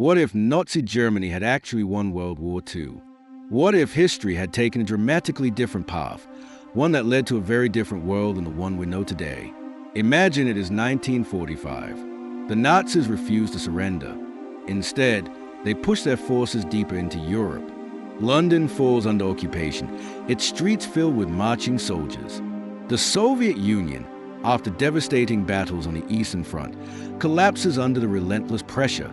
What if Nazi Germany had actually won World War II? What if history had taken a dramatically different path, one that led to a very different world than the one we know today? Imagine it is 1945. The Nazis refused to surrender. Instead, they pushed their forces deeper into Europe. London falls under occupation, its streets filled with marching soldiers. The Soviet Union, after devastating battles on the Eastern Front, collapses under the relentless pressure.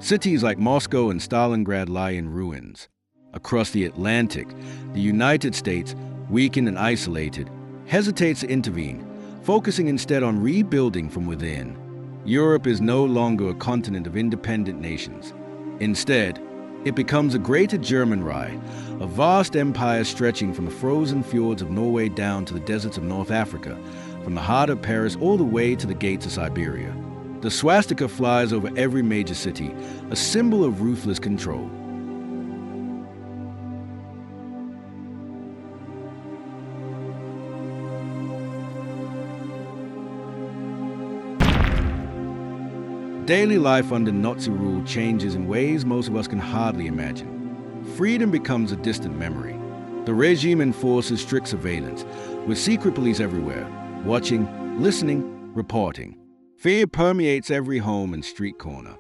Cities like Moscow and Stalingrad lie in ruins. Across the Atlantic, the United States, weakened and isolated, hesitates to intervene, focusing instead on rebuilding from within. Europe is no longer a continent of independent nations. Instead, it becomes a greater German Reich, a vast empire stretching from the frozen fjords of Norway down to the deserts of North Africa, from the heart of Paris all the way to the gates of Siberia. The swastika flies over every major city, a symbol of ruthless control. Daily life under Nazi rule changes in ways most of us can hardly imagine. Freedom becomes a distant memory. The regime enforces strict surveillance, with secret police everywhere, watching, listening, reporting. Fear permeates every home and street corner.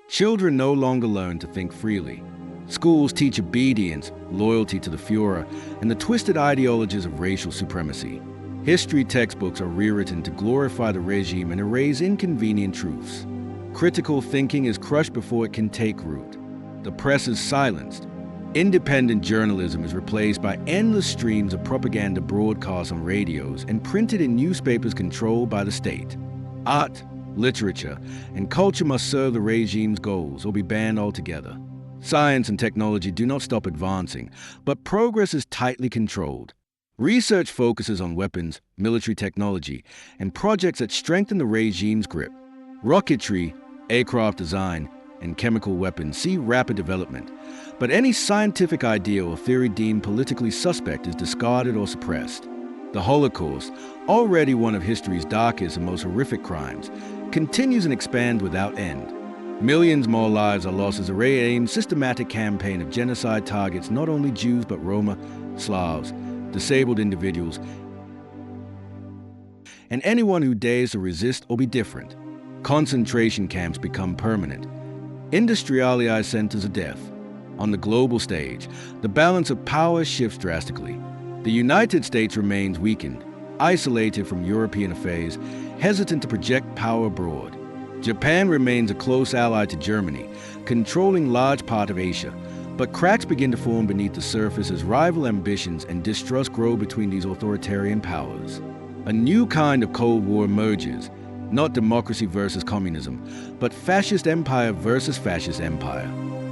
Children no longer learn to think freely. Schools teach obedience, loyalty to the Führer, and the twisted ideologies of racial supremacy. History textbooks are rewritten to glorify the regime and erase inconvenient truths. Critical thinking is crushed before it can take root. The press is silenced. Independent journalism is replaced by endless streams of propaganda broadcast on radios and printed in newspapers controlled by the state. Art, literature, and culture must serve the regime's goals or be banned altogether. Science and technology do not stop advancing, but progress is tightly controlled. Research focuses on weapons, military technology, and projects that strengthen the regime's grip. Rocketry, aircraft design, and chemical weapons see rapid development, but any scientific idea or theory deemed politically suspect is discarded or suppressed. The Holocaust, already one of history's darkest and most horrific crimes, continues and expands without end. Millions more lives are lost as a re-aimed, systematic campaign of genocide targets not only Jews but Roma, Slavs, disabled individuals, and anyone who dares to resist or be different. Concentration camps become permanent. Industrialized centers of death. On the global stage, the balance of power shifts drastically. The United States remains weakened, isolated from European affairs, hesitant to project power abroad. Japan remains a close ally to Germany, controlling large part of Asia, but cracks begin to form beneath the surface as rival ambitions and distrust grow between these authoritarian powers. A new kind of Cold War emerges. Not democracy versus communism, but fascist empire versus fascist empire.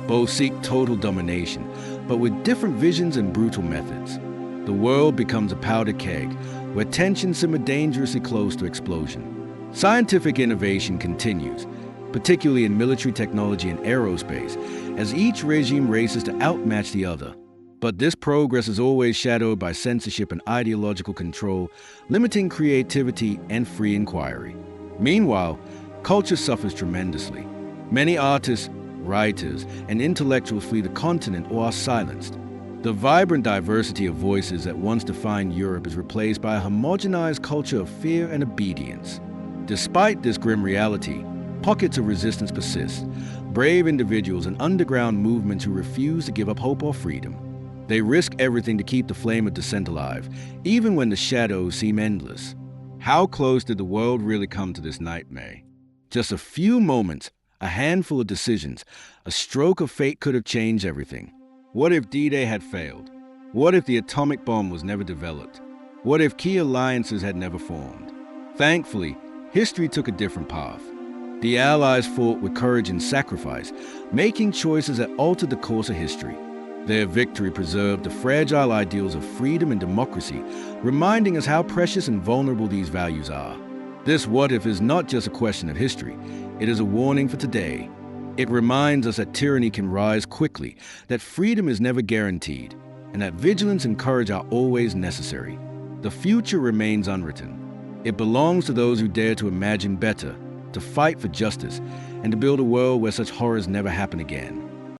Both seek total domination, but with different visions and brutal methods. The world becomes a powder keg, where tensions simmer dangerously close to explosion. Scientific innovation continues, particularly in military technology and aerospace, as each regime races to outmatch the other. But this progress is always shadowed by censorship and ideological control, limiting creativity and free inquiry. Meanwhile, culture suffers tremendously. Many artists, writers, and intellectuals flee the continent or are silenced. The vibrant diversity of voices that once defined Europe is replaced by a homogenized culture of fear and obedience. Despite this grim reality, pockets of resistance persist, brave individuals and underground movements who refuse to give up hope or freedom. They risk everything to keep the flame of dissent alive, even when the shadows seem endless. How close did the world really come to this nightmare? Just a few moments, a handful of decisions, a stroke of fate could have changed everything. What if D-Day had failed? What if the atomic bomb was never developed? What if key alliances had never formed? Thankfully, history took a different path. The Allies fought with courage and sacrifice, making choices that altered the course of history. Their victory preserved the fragile ideals of freedom and democracy, reminding us how precious and vulnerable these values are. This what if is not just a question of history, it is a warning for today. It reminds us that tyranny can rise quickly, that freedom is never guaranteed, and that vigilance and courage are always necessary. The future remains unwritten. It belongs to those who dare to imagine better, to fight for justice, and to build a world where such horrors never happen again.